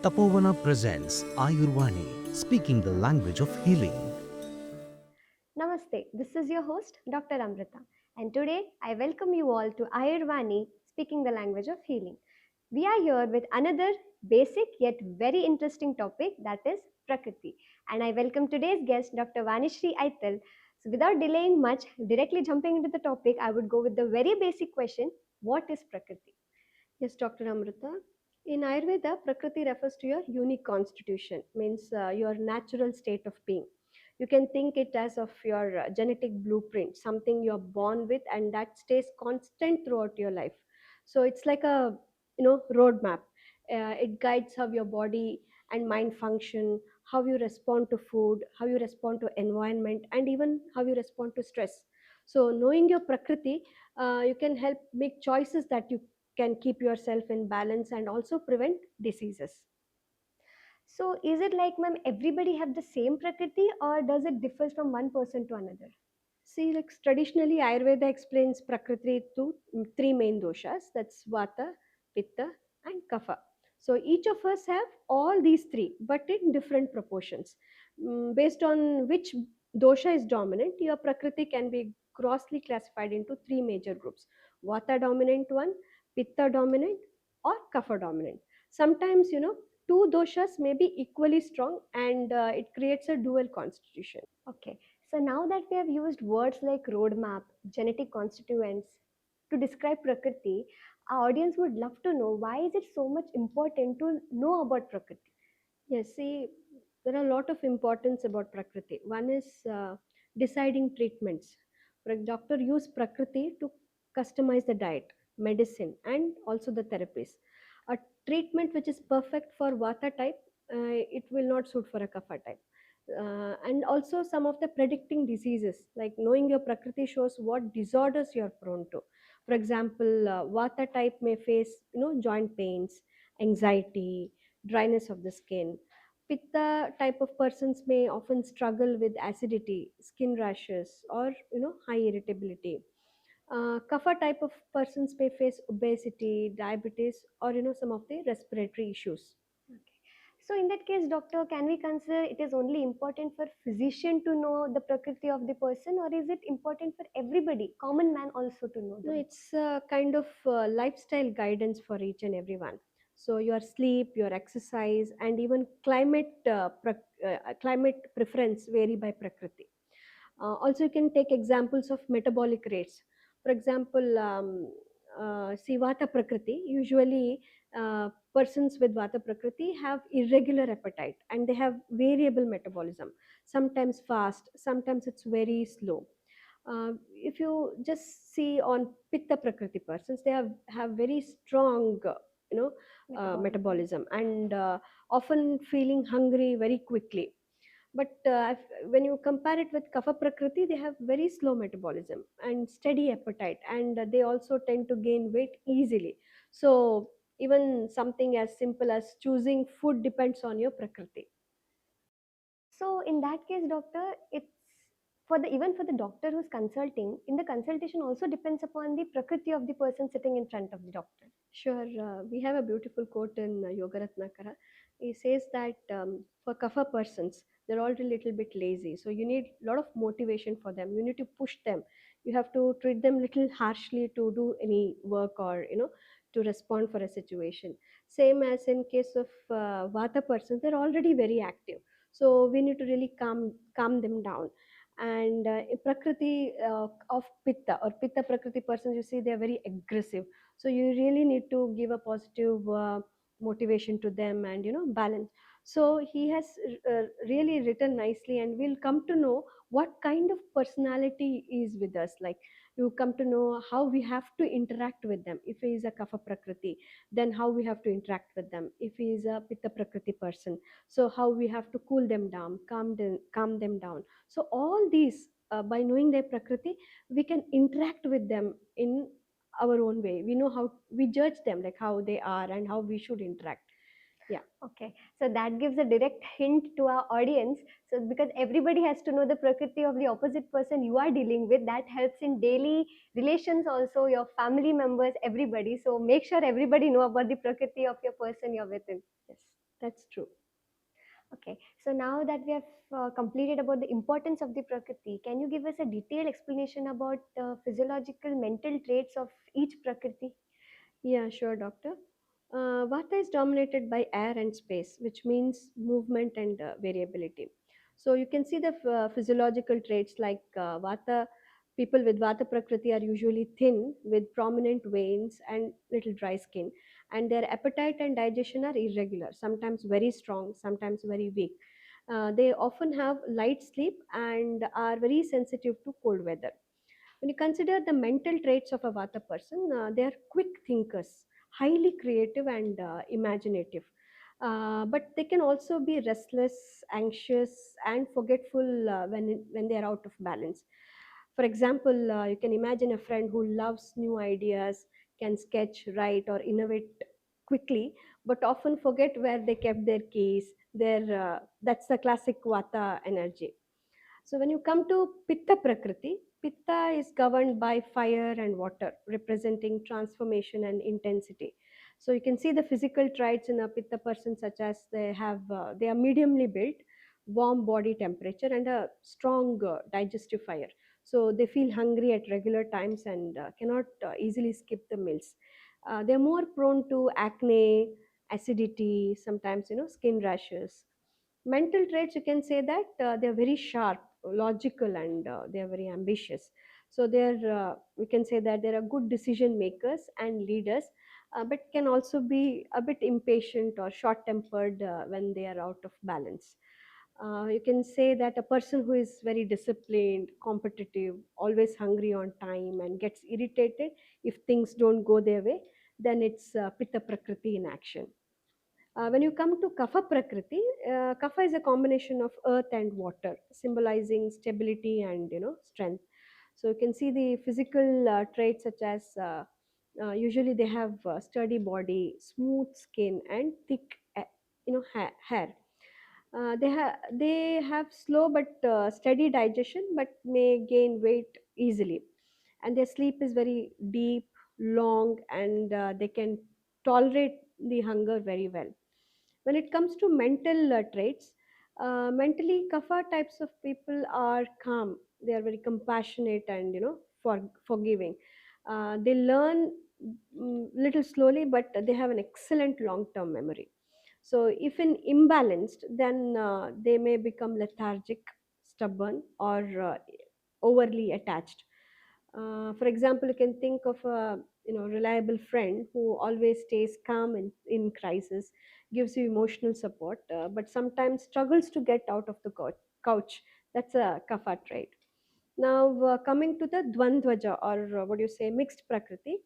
Tapovana presents Ayurvani, speaking the language of healing. Namaste, this is your host Dr. Amrita, and today I welcome you all to Ayurvani, speaking the language of healing. We are here with another basic yet very interesting topic, that is Prakriti. And I welcome today's guest, Dr. Vanishri Aital. So, without delaying much, directly jumping into the topic, I would go with the very basic question: what is Prakriti? Yes, Dr. Amrita. In Ayurveda, Prakriti refers to your unique constitution, means your natural state of being. You can think it as of your genetic blueprint, something you're born with and that stays constant throughout your life. So it's like a roadmap. It guides how your body and mind function, how you respond to food, how you respond to environment, and even how you respond to stress. So knowing your Prakriti, you can help make choices that you can keep yourself in balance and also prevent diseases. So, is it like, ma'am, everybody have the same Prakriti, or does it differ from one person to another? See, like traditionally, Ayurveda explains Prakriti to three main doshas, that's Vata, Pitta, and Kapha. So each of us have all these three, but in different proportions. Based on which dosha is dominant, your Prakriti can be grossly classified into three major groups: Vata dominant one, Pitta dominant, or Kapha dominant. Sometimes, two doshas may be equally strong, and it creates a dual constitution. Okay, so now that we have used words like roadmap, genetic constituents to describe Prakriti, our audience would love to know why is it so much important to know about Prakriti? Yes, see, there are a lot of importance about Prakriti. One is deciding treatments. For a doctor use Prakriti to customize the diet, medicine, and also the therapies. A treatment which is perfect for Vata type, it will not suit for a Kapha type. And also some of the predicting diseases, like knowing your Prakriti shows what disorders you are prone to. For example, Vata type may face, joint pains, anxiety, dryness of the skin. Pitta type of persons may often struggle with acidity, skin rashes, or high irritability. Kapha type of persons may face obesity, diabetes, or some of the respiratory issues. Okay. So in that case, doctor, can we consider it is only important for physician to know the Prakriti of the person, or is it important for everybody, common man also to know No, the it's a kind of lifestyle guidance for each and everyone. So your sleep, your exercise, and even climate preference vary by Prakriti. Also, you can take examples of metabolic rates. For example, see Vata Prakriti. Usually, persons with Vata Prakriti have irregular appetite and they have variable metabolism. Sometimes fast, sometimes it's very slow. If you just see on Pitta Prakriti persons, they have very strong, metabolism. metabolism and often feeling hungry very quickly. But when you compare it with Kapha Prakriti, they have very slow metabolism and steady appetite, and they also tend to gain weight easily. So even something as simple as choosing food depends on your Prakriti. So in that case, doctor, it's for the even for the doctor who's consulting, in the consultation also depends upon the Prakriti of the person sitting in front of the doctor. Sure, we have a beautiful quote in Yoga Ratnakara. He says that for Kapha persons, they're already a little bit lazy. So you need a lot of motivation for them. You need to push them. You have to treat them little harshly to do any work or, to respond for a situation. Same as in case of Vata persons, they're already very active. So we need to really calm them down. And in Prakriti of Pitta or Pitta Prakriti persons, you see, they're very aggressive, so you really need to give a positive motivation to them and balance. So he has really written nicely, and we'll come to know what kind of personality is with us. Like, you come to know how we have to interact with them. If he is a Kapha Prakriti, then how we have to interact with them. If he is a Pitta Prakriti person, so how we have to cool them down, calm them down. So all these, by knowing their Prakriti, we can interact with them in our own way. We know how we judge them, like how they are and how we should interact. Yeah. Okay, so that gives a direct hint to our audience. So because everybody has to know the Prakriti of the opposite person you are dealing with, that helps in daily relations also, your family members, everybody. So make sure everybody know about the Prakriti of your person you're with. Yes, So now that we have completed about the importance of the Prakriti, can you give us a detailed explanation about the physiological mental traits of each Prakriti? Yeah, sure, doctor. Vata is dominated by air and space, which means movement and variability. So you can see the physiological traits like Vata. People with Vata Prakriti are usually thin with prominent veins and little dry skin, and their appetite and digestion are irregular, sometimes very strong, sometimes very weak. They often have light sleep and are very sensitive to cold weather. When you consider the mental traits of a Vata person, they are quick thinkers, highly creative and imaginative. But they can also be restless, anxious, and forgetful when they are out of balance. For example, you can imagine a friend who loves new ideas, can sketch, write, or innovate quickly, but often forget where they kept their keys. That's the classic Vata energy. So when you come to Pitta Prakriti, Pitta is governed by fire and water, representing transformation and intensity. So you can see the physical traits in a Pitta person, such as they are mediumly built, warm body temperature, and a strong digestive fire. So they feel hungry at regular times and cannot easily skip the meals. They're more prone to acne, acidity, sometimes skin rashes. Mental traits, you can say that they're very sharp, logical, and they're very ambitious. So we can say that they're a good decision makers and leaders, but can also be a bit impatient or short tempered when they are out of balance. You can say that a person who is very disciplined, competitive, always hungry on time, and gets irritated if things don't go their way, then it's Pitta Prakriti in action. When you come to Kapha Prakriti, Kapha is a combination of earth and water, symbolizing stability and strength. So you can see the physical traits such as usually they have sturdy body, smooth skin, and thick hair. They have slow but steady digestion, but may gain weight easily, and their sleep is very deep, long, and they can tolerate the hunger very well. When it comes to mental traits, mentally kapha types of people are calm. They are very compassionate and forgiving. They learn little slowly, but they have an excellent long term memory. So if in imbalanced, then they may become lethargic, stubborn, or overly attached. For example, you can think of a reliable friend who always stays calm in crisis, gives you emotional support, but sometimes struggles to get out of the couch. That's a kapha trait. Now, coming to the dvandvaja, or what do you say, mixed prakriti.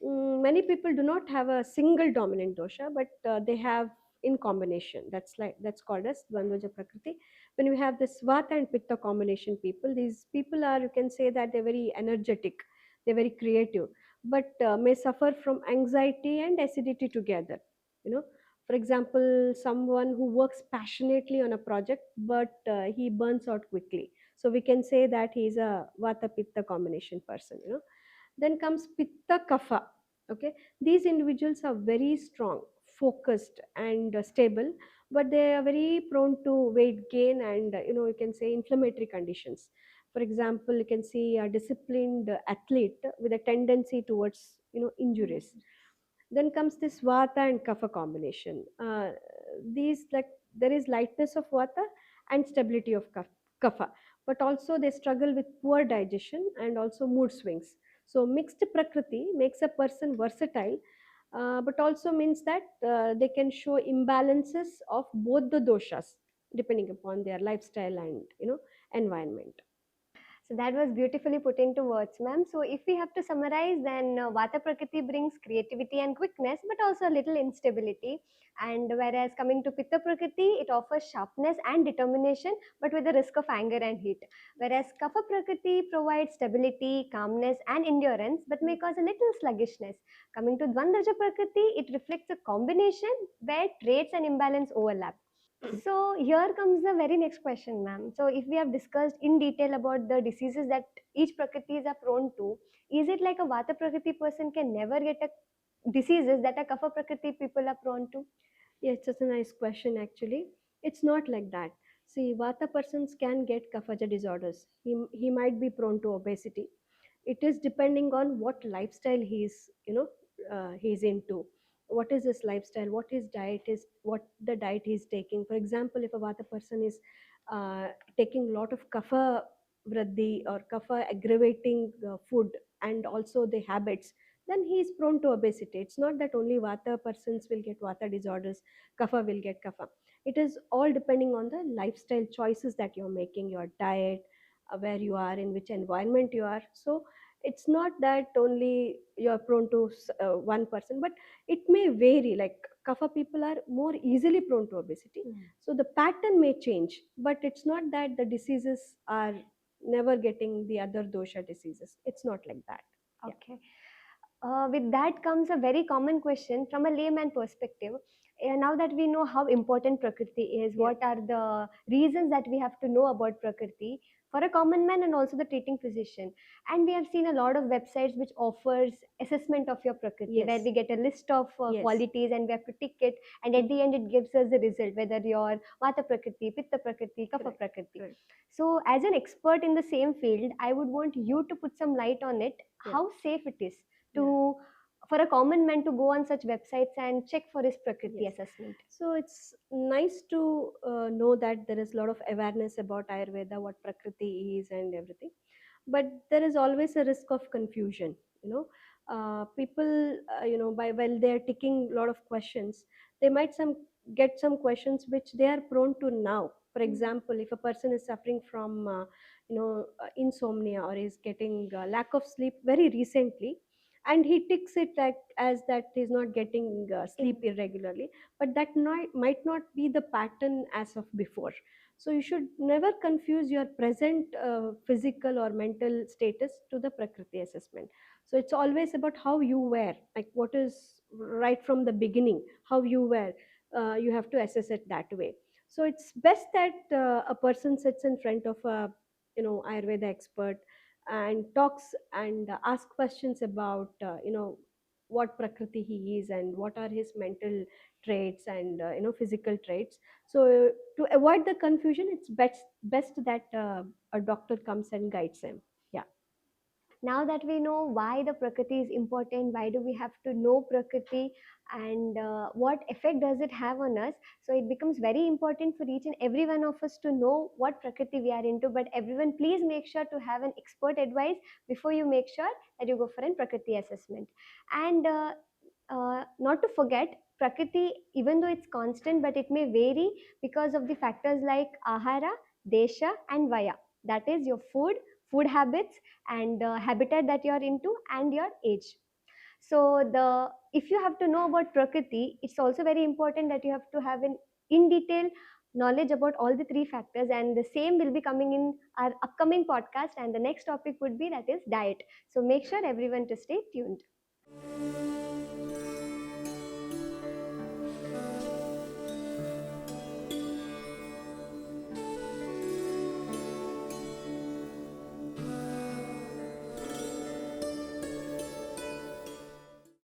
Many people do not have a single dominant dosha, but they have in combination. That's called as dvandvaja prakriti. When you have the svata and pitta combination people, these people are, you can say that they're very energetic, they're very creative, but may suffer from anxiety and acidity together. You know, for example, someone who works passionately on a project, but he burns out quickly. So we can say that he's a vata pitta combination person. Then comes Pitta Kapha. Okay, these individuals are very strong, focused, and stable, but they are very prone to weight gain and you can say inflammatory conditions. For example, you can see a disciplined athlete with a tendency towards injuries. Then comes this vata and kapha combination. These like there is lightness of vata and stability of kapha, but also they struggle with poor digestion and also mood swings. So mixed prakriti makes a person versatile, but also means that they can show imbalances of both the doshas depending upon their lifestyle and environment. So that was beautifully put into words, ma'am. So if we have to summarize, then Vata Prakriti brings creativity and quickness, but also a little instability. And whereas coming to Pitta Prakriti, it offers sharpness and determination, but with the risk of anger and heat. Whereas Kapha Prakriti provides stability, calmness, and endurance, but may cause a little sluggishness. Coming to Dvandaja Prakriti, it reflects a combination where traits and imbalance overlap. So here comes the very next question, ma'am. So if we have discussed in detail about the diseases that each prakritis are prone to, is it like a Vata prakriti person can never get a diseases that a Kapha prakriti people are prone to? Yeah, it's just a nice question actually. It's not like that. See, Vata persons can get Kaphaja disorders. He might be prone to obesity. It is depending on what lifestyle he's into. What is his lifestyle? What his diet is? What the diet he's taking? For example, if a Vata person is uh, taking a lot of Kapha vradhi or Kapha aggravating food and also the habits, then he is prone to obesity. It's not that only Vata persons will get Vata disorders, Kapha will get Kapha. It is all depending on the lifestyle choices that you're making, your diet, where you are, in which environment you are. So it's not that only you're prone to one person, but it may vary. Like kapha people are more easily prone to obesity, so the pattern may change, but it's not that the diseases are never getting the other dosha diseases. It's not like that. Yeah. Okay. With that comes a very common question from a layman perspective. Now that we know how important Prakriti is, Yeah. what are the reasons that we have to know about Prakriti for a common man and also the treating physician? And we have seen a lot of websites which offers assessment of your Prakriti, where Yes. we get a list of Yes. qualities and we have to tick it, and at the end it gives us the result whether you're Vata Prakriti, Pitta Prakriti, Kapha Correct. Prakriti. Correct. So, as an expert in the same field, I would want you to put some light on it. Yeah. How safe it is Yeah. to for a common man to go on such websites and check for his Prakriti Yes. assessment. So it's nice to know that there is a lot of awareness about Ayurveda, what Prakriti is, and everything. But there is always a risk of confusion. People, by while they are ticking a lot of questions, they might get some questions which they are prone to now. For example, if a person is suffering from, insomnia, or is getting lack of sleep very recently, and he ticks it like as that he's not getting sleep irregularly, but that might not be the pattern as of before. So you should never confuse your present physical or mental status to the Prakriti assessment. So it's always about how you were, like what is right from the beginning, how you were. You have to assess it that way. So it's best that a person sits in front of a Ayurveda expert and talks and ask questions about what Prakriti he is and what are his mental traits and physical traits. So to avoid the confusion, it's best that a doctor comes and guides him. Yeah. Now that we know why the Prakriti is important, why do we have to know Prakriti, and what effect does it have on us? So it becomes very important for each and every one of us to know what Prakriti we are into. But everyone, please make sure to have an expert advice before you make sure that you go for an Prakriti assessment. And not to forget, Prakriti, even though it's constant, but it may vary because of the factors like Ahara, Desha, and Vaya. That is your food habits, and habitat that you are into, and your age. So the if you have to know about Prakriti, it's also very important that you have to have an in detail knowledge about all the three factors, and the same will be coming in our upcoming podcast, and the next topic would be that is diet. So make sure everyone to stay tuned.